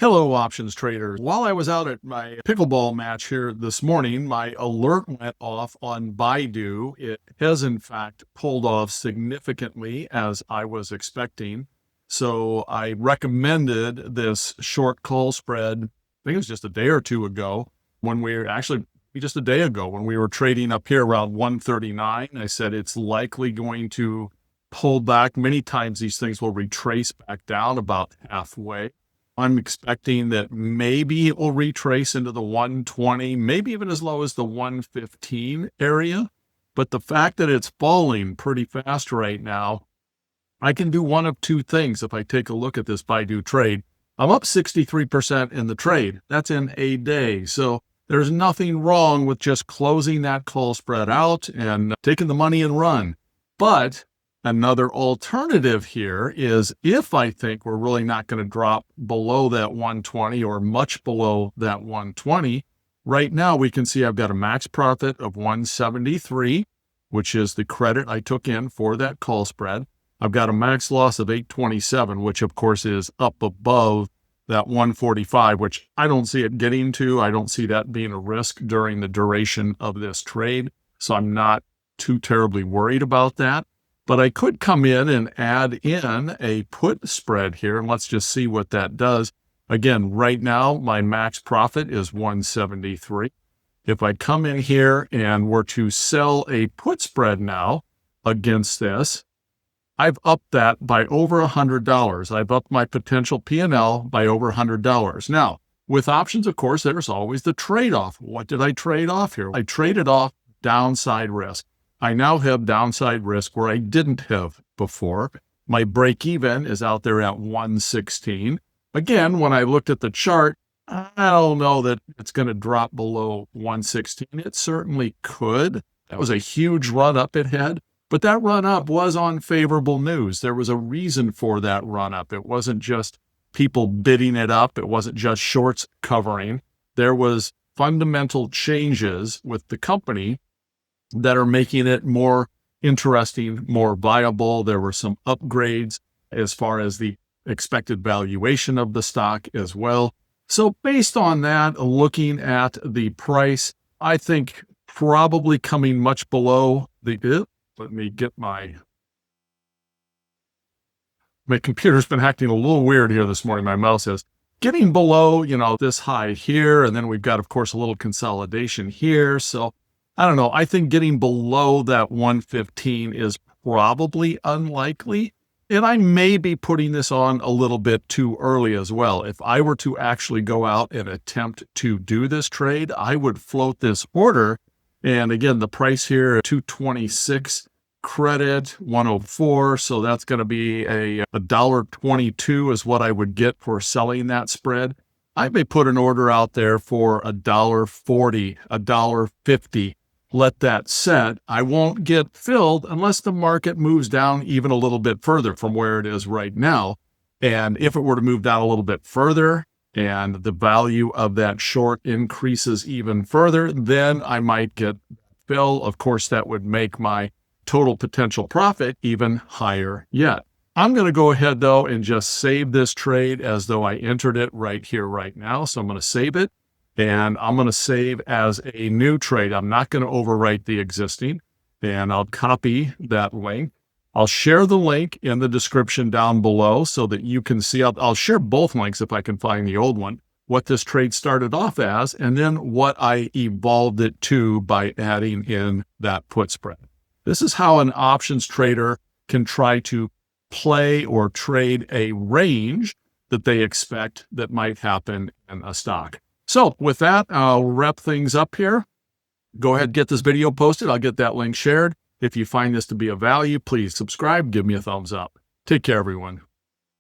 Hello, options traders. While I was out at my pickleball match here this morning, my alert went off on Baidu. It has, in fact, pulled off significantly as I was expecting. So I recommended this short call spread, I think it was just a day or two ago, when we were actually just a day ago when we were trading up here around 139. I said it's likely going to pull back. Many times these things will retrace back down about halfway. I'm expecting that maybe it will retrace into the 120, maybe even as low as the 115 area. But the fact that it's falling pretty fast right now, I can do one of two things if I take a look at this Baidu trade. I'm up 63% in the trade. That's in a day. So there's nothing wrong with just closing that call spread out and taking the money and run. But another alternative here is if I think we're really not going to drop below that 120 or much below that 120, right now we can see I've got a max profit of 173, which is the credit I took in for that call spread. I've got a max loss of 827, which of course is up above that 145, which I don't see it getting to. I don't see that being a risk during the duration of this trade. So I'm not too terribly worried about that. But I could come in and add in a put spread here, and let's just see what that does. Again, right now, my max profit is 173. If I come in here and were to sell a put spread now against this, I've upped that by over $100. I've upped my potential P&L by over $100. Now, with options, of course, there's always the trade-off. What did I trade off here? I traded off downside risk. I now have downside risk where I didn't have before. My break even is out there at 116. Again, when I looked at the chart, I don't know that it's going to drop below 116. It certainly could. That was a huge run up it had, but that run up was on favorable news. There was a reason for that run up. It wasn't just people bidding it up. It wasn't just shorts covering. There was fundamental changes with the company that are making it more interesting, more viable. There were some upgrades as far as the expected valuation of the stock as well. So based on that, looking at the price, I think probably coming much below the, let me get my computer's been acting a little weird here this morning. My mouse is getting below, this high here. And then we've got, of course, a little consolidation here. So I don't know. I think getting below that 115 is probably unlikely. And I may be putting this on a little bit too early as well. If I were to actually go out and attempt to do this trade, I would float this order. And again, the price here, 226 credit, 104. So that's going to be a $1.22 is what I would get for selling that spread. I may put an order out there for $1.40, $1.50. Let that set. I won't get filled unless the market moves down even a little bit further from where it is right now. And if it were to move down a little bit further and the value of that short increases even further, then I might get fill. Of course, that would make my total potential profit even higher yet. I'm going to go ahead, though, and just save this trade as though I entered it right here, right now. So I'm going to save it. And I'm going to save as a new trade. I'm not going to overwrite the existing. And I'll copy that link. I'll share the link in the description down below so that you can see. I'll share both links if I can find the old one, what this trade started off as, and then what I evolved it to by adding in that put spread. This is how an options trader can try to play or trade a range that they expect that might happen in a stock. So with that, I'll wrap things up here. Go ahead and get this video posted. I'll get that link shared. If you find this to be of value, please subscribe. Give me a thumbs up. Take care, everyone.